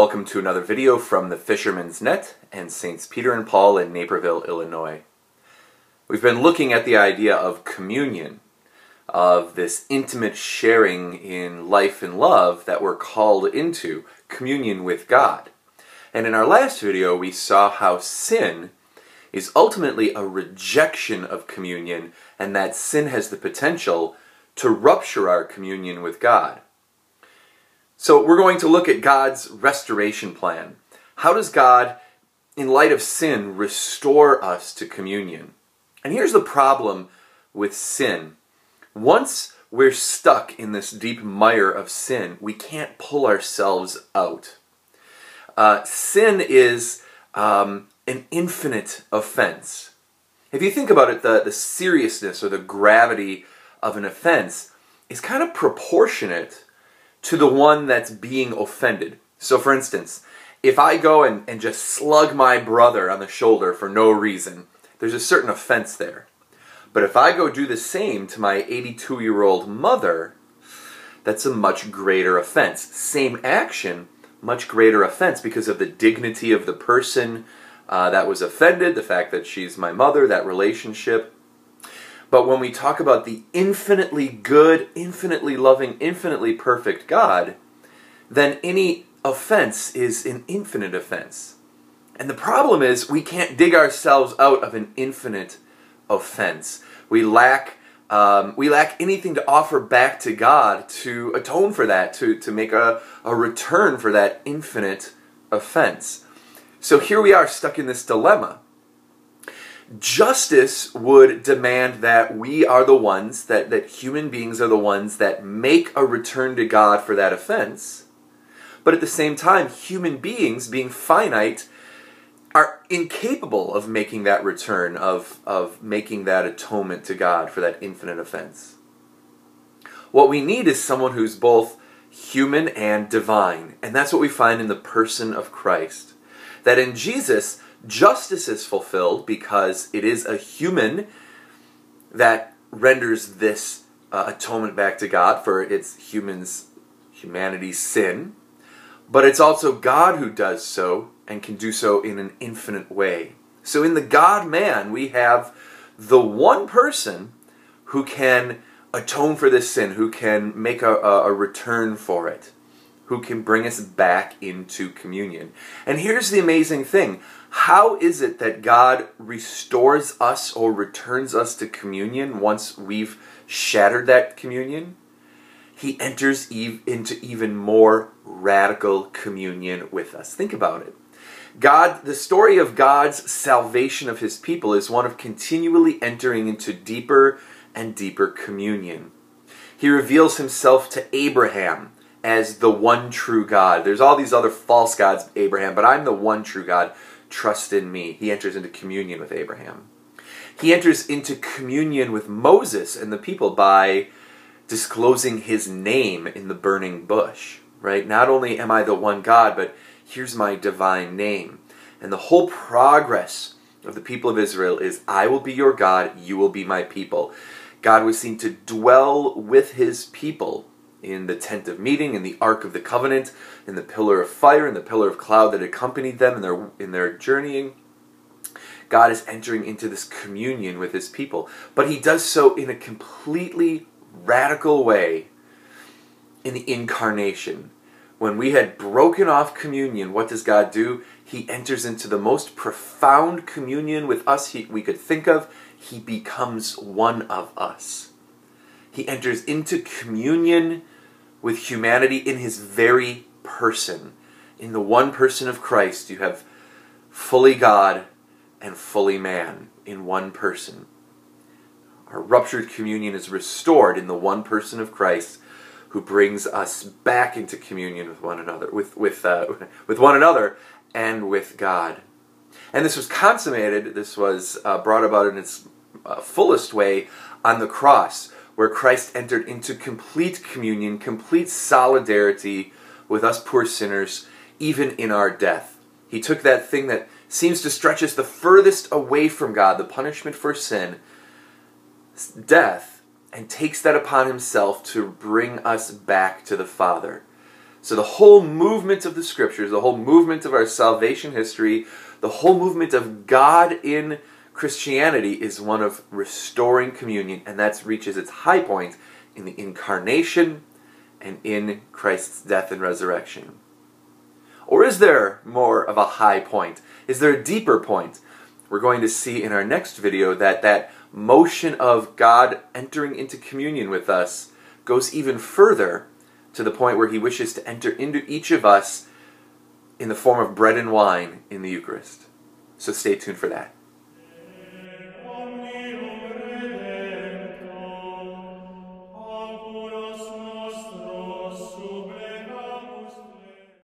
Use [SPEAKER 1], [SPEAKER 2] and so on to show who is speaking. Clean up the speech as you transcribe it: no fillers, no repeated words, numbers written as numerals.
[SPEAKER 1] welcome to another video from the Fisherman's Net and Saints Peter and Paul in Naperville, Illinois. We've been looking at the idea of communion, of this intimate sharing in life and love that we're called into, communion with God. And in our last video we saw how sin is ultimately a rejection of communion, and that sin has the potential to rupture our communion with God. So we're going to look at God's restoration plan. How does God, in light of sin, restore us to communion? And here's the problem with sin. Once we're stuck in this deep mire of sin, we can't pull ourselves out. Sin is an infinite offense. If you think about it, the seriousness or the gravity of an offense is kind of proportionate to the one that's being offended. So for instance, if I go and just slug my brother on the shoulder for no reason, there's a certain offense there. But if I go do the same to my 82-year-old mother, that's a much greater offense. Same action, much greater offense because of the dignity of the person that was offended, the fact that she's my mother, that relationship. But when we talk about the infinitely good, infinitely loving, infinitely perfect God, then any offense is an infinite offense. And the problem is we can't dig ourselves out of an infinite offense. We lack anything to offer back to God to atone for that, to make a return for that infinite offense. So here we are stuck in this dilemma. Justice would demand that we are the ones, that human beings are the ones that make a return to God for that offense. But at the same time, human beings, being finite, are incapable of making that return, of making that atonement to God for that infinite offense. What we need is someone who's both human and divine. And that's what we find in the person of Christ. That in Jesus, justice is fulfilled because it is a human that renders this atonement back to God for its humanity's sin. But it's also God who does so and can do so in an infinite way. So in the God-man, we have the one person who can atone for this sin, who can make a return for it, who can bring us back into communion. And here's the amazing thing. How is it that God restores us or returns us to communion once we've shattered that communion? He enters into even more radical communion with us. Think about it. The story of God's salvation of His people is one of continually entering into deeper and deeper communion. He reveals Himself to Abraham as the one true God. There's all these other false gods, Abraham, but I'm the one true God. Trust in me. He enters into communion with Abraham. He enters into communion with Moses and the people by disclosing His name in the burning bush. Right? Not only am I the one God, but here's my divine name. And the whole progress of the people of Israel is, I will be your God, you will be my people. God was seen to dwell with His people in the tent of meeting, in the Ark of the Covenant, in the pillar of fire, in the pillar of cloud that accompanied them in their journeying. God is entering into this communion with His people. But He does so in a completely radical way in the incarnation. When we had broken off communion, what does God do? He enters into the most profound communion with us we could think of. He becomes one of us. He enters into communion with humanity in His very person. In the one person of Christ, you have fully God and fully man in one person. Our ruptured communion is restored in the one person of Christ, who brings us back into communion with one another, with one another and with God. And this was consummated, this was brought about in its fullest way on the cross, where Christ entered into complete communion, complete solidarity with us poor sinners, even in our death. He took that thing that seems to stretch us the furthest away from God, the punishment for sin, death, and takes that upon Himself to bring us back to the Father. So the whole movement of the Scriptures, the whole movement of our salvation history, the whole movement of God in Christianity is one of restoring communion, and that reaches its high point in the incarnation and in Christ's death and resurrection. Or is there more of a high point? Is there a deeper point? We're going to see in our next video that that motion of God entering into communion with us goes even further, to the point where he wishes to enter into each of us in the form of bread and wine in the Eucharist. So stay tuned for that.